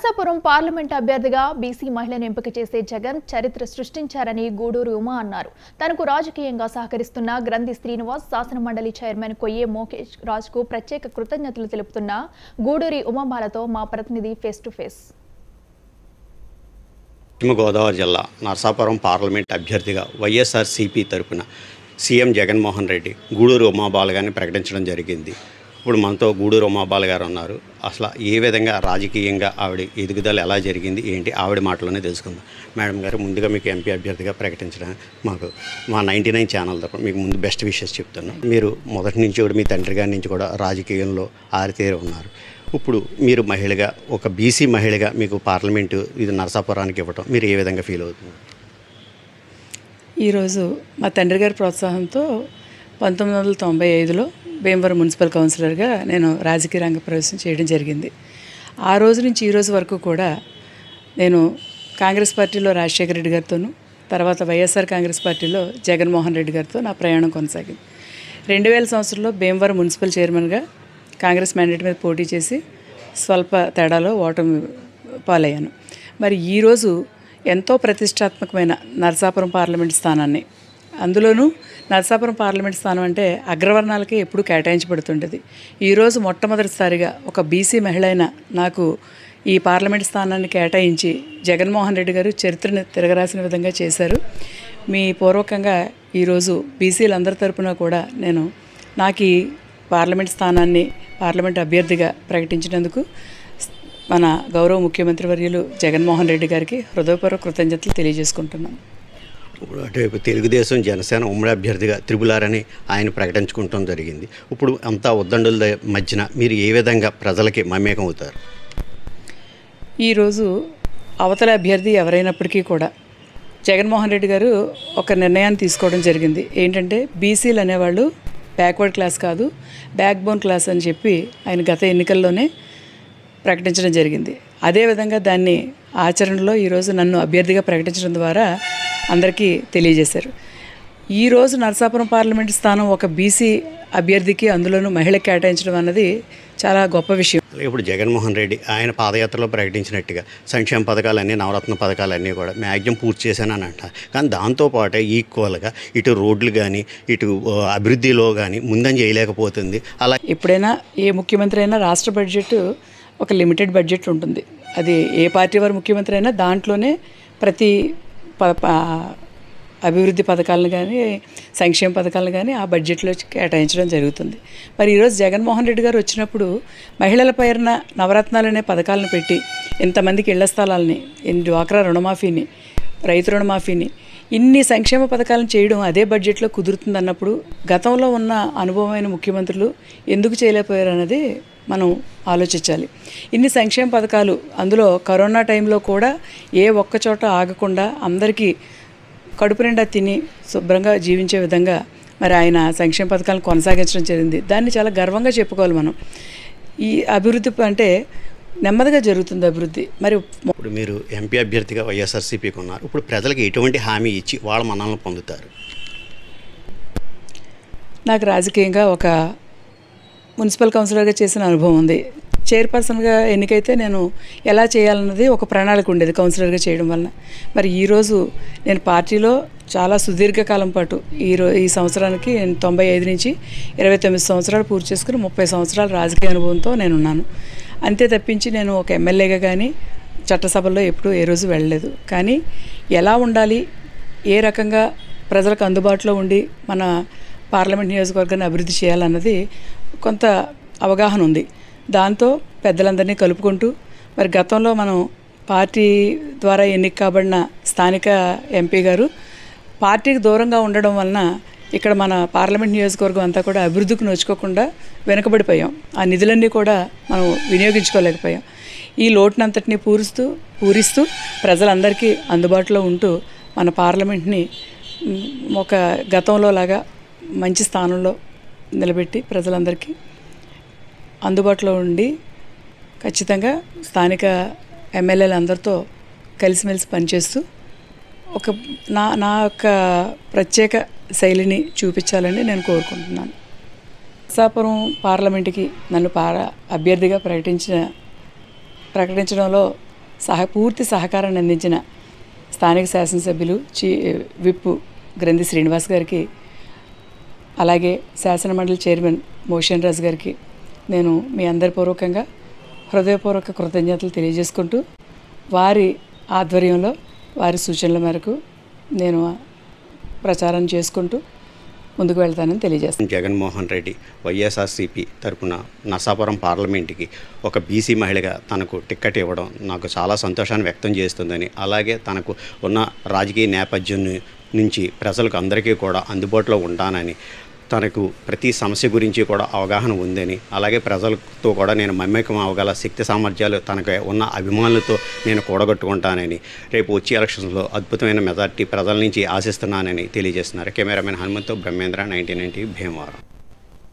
Narsapuram parliament అభ్యర్థిగా BC మహిళను ఎంపిక చేసే జగన్ చరిత్ర సృష్టించారని గూడూరు ఉమా అన్నారు. తనకు రాజకీయంగా సహకరిస్తున్న గ్రంథి శ్రీనివాస్, శాసనమండలి చైర్మన్ కొయ్యే మోకేష్ రాజ్కు ప్రత్యేక కృతజ్ఞతలు తెలుపుతున్న గూడూరి ఉమాబాలతో మా ప్రతినిధి ఫేస్ టు ఫేస్. పశ్చిమ గోదావరి జిల్లా నర్సాపురం పార్లమెంట్ అభ్యర్థిగా వైఎస్ఆర్సీపీ తరపున సీఎం జగన్మోహన్ రెడ్డి గూడూరు ఉమాబాల గారిని ప్రకటించడం జరిగింది. ఇప్పుడు మనతో గూడూరు ఉమాబాల గారు ఉన్నారు. అసలు ఏ విధంగా రాజకీయంగా ఆవిడ ఎదుగుదల ఎలా జరిగింది ఏంటి ఆవిడ మాటలోనే తెలుసుకుందాం. మేడం గారు, ముందుగా మీకు ఎంపీ అభ్యర్థిగా ప్రకటించడం మా 99 ఛానల్ తరపున మీకు ముందు బెస్ట్ విషెస్ చెప్తున్నాను. మీరు మొదటి నుంచి కూడా మీ తండ్రి గారి నుంచి కూడా రాజకీయంలో ఆరితేరి ఉన్నారు. ఇప్పుడు మీరు మహిళగా, ఒక బీసీ మహిళగా మీకు పార్లమెంటు ఇది నరసాపురానికి ఇవ్వటం మీరు ఏ విధంగా ఫీల్ అవుతుంది? ఈరోజు మా తండ్రి గారి ప్రోత్సాహంతో 1995లో భీమవరం మున్సిపల్ కౌన్సిలర్గా నేను రాజకీయ రంగ ప్రవేశం చేయడం జరిగింది. ఆ రోజు నుంచి ఈ రోజు వరకు కూడా నేను కాంగ్రెస్ పార్టీలో రాజశేఖర రెడ్డి గారితోనూ, తర్వాత వైఎస్ఆర్ కాంగ్రెస్ పార్టీలో జగన్మోహన్ రెడ్డి గారితో నా ప్రయాణం కొనసాగింది. 2000 సంవత్సరంలో భీమవరం మున్సిపల్ చైర్మన్గా కాంగ్రెస్ మ్యాండేట్ మీద పోటీ చేసి స్వల్ప తేడాలో ఓటమి పాలయ్యాను. మరి ఈరోజు ఎంతో ప్రతిష్టాత్మకమైన నరసాపురం పార్లమెంట్ స్థానాన్ని, అందులోనూ నరసాపురం పార్లమెంట్ స్థానం అంటే అగ్రవర్ణాలకే ఎప్పుడు కేటాయించబడుతుంటుంది. ఈరోజు మొట్టమొదటిసారిగా ఒక బీసీ మహిళ అయిన నాకు ఈ పార్లమెంట్ స్థానాన్ని కేటాయించి జగన్మోహన్ రెడ్డి గారు చరిత్రను తిరగరాసిన విధంగా చేశారు. మీ పూర్వకంగా ఈరోజు బీసీలందరి తరపున కూడా నేను నాకు ఈ పార్లమెంట్ స్థానాన్ని పార్లమెంట్ అభ్యర్థిగా ప్రకటించినందుకు మన గౌరవ ముఖ్యమంత్రి వర్యులు జగన్మోహన్ రెడ్డి గారికి హృదయపూర్వక కృతజ్ఞతలు తెలియజేసుకుంటున్నాను. అటువైపు తెలుగుదేశం జనసేన ఉమ్మడి అభ్యర్థిగా త్రిపులారని ఆయన ప్రకటించుకుంటాం జరిగింది. ఇప్పుడు అంతా ఉద్దండుల మధ్యన మీరు ఏ విధంగా ప్రజలకి మమేకం అవుతారు? ఈరోజు అవతల అభ్యర్థి ఎవరైనప్పటికీ కూడా జగన్మోహన్ రెడ్డి గారు ఒక నిర్ణయాన్ని తీసుకోవడం జరిగింది. ఏంటంటే బీసీలు అనేవాళ్ళు బ్యాక్వర్డ్ క్లాస్ కాదు, బ్యాక్ బోన్ క్లాస్ అని చెప్పి ఆయన గత ఎన్నికల్లోనే ప్రకటించడం జరిగింది. అదేవిధంగా దాన్ని ఆచరణలో ఈరోజు నన్ను అభ్యర్థిగా ప్రకటించడం ద్వారా అందరికీ తెలియజేశారు. ఈరోజు నరసాపురం పార్లమెంటు స్థానం ఒక బీసీ అభ్యర్థికి, అందులోనూ మహిళకి కేటాయించడం అన్నది చాలా గొప్ప విషయం. ఇప్పుడు జగన్మోహన్ రెడ్డి ఆయన పాదయాత్రలో ప్రకటించినట్టుగా సంక్షేమ పథకాలన్నీ, నవరత్న పథకాలన్నీ కూడా మ్యాక్సిమం పూర్తి చేశానని అంటారు. కానీ దాంతోపాటే ఈక్వల్గా ఇటు రోడ్లు కానీ ఇటు అభివృద్ధిలో కానీ ముందని చేయలేకపోతుంది. అలా ఎప్పుడైనా ఏ ముఖ్యమంత్రి అయినా రాష్ట్ర బడ్జెట్ ఒక లిమిటెడ్ బడ్జెట్ ఉంటుంది. అది ఏ పార్టీ వారు ముఖ్యమంత్రి అయినా దాంట్లోనే ప్రతి అభివృద్ధి పథకాలను కానీ సంక్షేమ పథకాలను కానీ ఆ బడ్జెట్లో కేటాయించడం జరుగుతుంది. మరి ఈరోజు జగన్మోహన్ రెడ్డి గారు వచ్చినప్పుడు మహిళల పైన నవరత్నాలు అనే పథకాలను పెట్టి ఇంతమందికి ఇళ్ల స్థలాలని, డ్వాక్రా రుణమాఫీని, రైతు రుణమాఫీని, ఇన్ని సంక్షేమ పథకాలను చేయడం అదే బడ్జెట్లో కుదురుతుందన్నప్పుడు గతంలో ఉన్న అనుభవమైన ముఖ్యమంత్రులు ఎందుకు చేయలేకపోయారు అన్నది మనం ఆలోచించాలి. ఇన్ని సంక్షేమ పథకాలు, అందులో కరోనా టైంలో కూడా ఏ ఒక్క చోట ఆగకుండా అందరికీ కడుపు నిండా తిని శుభ్రంగా జీవించే విధంగా మరి ఆయన సంక్షేమ పథకాలను కొనసాగించడం జరిగింది. దాన్ని చాలా గర్వంగా చెప్పుకోవాలి మనం. ఈ అభివృద్ధి అంటే నెమ్మదిగా జరుగుతుంది అభివృద్ధి. మరి ఇప్పుడు మీరు ఎంపీ అభ్యర్థిగా వైఎస్ఆర్సీపీకి ఉన్నారు. ఇప్పుడు ప్రజలకు ఎటువంటి హామీ ఇచ్చి వాళ్ళ మన్ననలు పొందుతారు? నాకు రాజకీయంగా ఒక మున్సిపల్ కౌన్సిలర్గా చేసిన అనుభవం ఉంది. చైర్పర్సన్గా ఎన్నికైతే నేను ఎలా చేయాలన్నది ఒక ప్రణాళిక ఉండేది కౌన్సిలర్గా చేయడం వలన. మరి ఈరోజు నేను పార్టీలో చాలా సుదీర్ఘకాలం పాటు ఈ సంవత్సరానికి 95 నుంచి 29 సంవత్సరాలు పూర్తి చేసుకుని 30 సంవత్సరాల రాజకీయ అనుభవంతో నేనున్నాను. అంతే తప్పించి నేను ఒక ఎమ్మెల్యేగా కానీ చట్టసభల్లో ఎప్పుడూ ఏ రోజు వెళ్ళలేదు. కానీ ఎలా ఉండాలి, ఏ రకంగా ప్రజలకు అందుబాటులో ఉండి మన పార్లమెంట్ నియోజకవర్గాన్ని అభివృద్ధి చేయాలన్నది కొంత అవగాహన ఉంది. దాంతో పెద్దలందరినీ కలుపుకుంటూ మరి గతంలో మనం పార్టీ ద్వారా ఎన్నిక కాబడిన స్థానిక ఎంపీ గారు పార్టీకి దూరంగా ఉండడం వలన ఇక్కడ మన పార్లమెంట్ నియోజకవర్గం అంతా కూడా అభివృద్ధికి నోచుకోకుండా వెనుకబడిపోయాం. ఆ నిధులన్నీ కూడా మనం వినియోగించుకోలేకపోయాం. ఈ లోటునంతటినీ పూరిస్తూ ప్రజలందరికీ అందుబాటులో ఉంటూ మన పార్లమెంట్ని ఒక గతంలో లాగా మంచి స్థానంలో నిలబెట్టి ప్రజలందరికీ అందుబాటులో ఉండి ఖచ్చితంగా స్థానిక ఎమ్మెల్యేలందరితో కలిసిమెలిసి పనిచేస్తూ ఒక నా యొక్క ప్రత్యేక శైలిని చూపించాలని నేను కోరుకుంటున్నాను. నరసాపురం పార్లమెంటుకి నన్ను అభ్యర్థిగా ప్రకటించడంలో పూర్తి సహకారాన్ని అందించిన స్థానిక శాసనసభ్యులు విప్ గ్రంథి శ్రీనివాస్ గారికి, అలాగే శాసనమండలి చైర్మన్ మోషన్ రాజు గారికి నేను మీ అందరి పూర్వకంగా హృదయపూర్వక కృతజ్ఞతలు తెలియజేసుకుంటూ, వారి ఆధ్వర్యంలో వారి సూచనల మేరకు నేను ప్రచారం చేసుకుంటూ ముందుకు వెళ్తానని తెలియజేస్తాను. జగన్మోహన్ రెడ్డి వైఎస్ఆర్సీపీ తరపున నర్సాపురం పార్లమెంట్కి ఒక బీసీ మహిళగా తనకు టిక్కెట్ ఇవ్వడం నాకు చాలా సంతోషాన్ని వ్యక్తం చేస్తుందని, అలాగే తనకు ఉన్న రాజకీయ నేపథ్యం నుంచి ప్రజలకు అందరికీ కూడా అందుబాటులో ఉంటానని, తనకు ప్రతి సమస్య గురించి కూడా అవగాహన ఉందని, అలాగే ప్రజలతో కూడా నేను మమేకం అవ్వగల శక్తి సామర్థ్యాలు తనకు ఉన్న అభిమానులతో నేను కూడగట్టుకుంటానని, రేపు వచ్చే ఎలక్షన్స్లో అద్భుతమైన మెజార్టీ ప్రజల నుంచి ఆశిస్తున్నానని తెలియజేస్తున్నారు. కెమెరామెన్ హనుమంతు, బ్రహ్మేంద్ర, 1990 భీమవరం.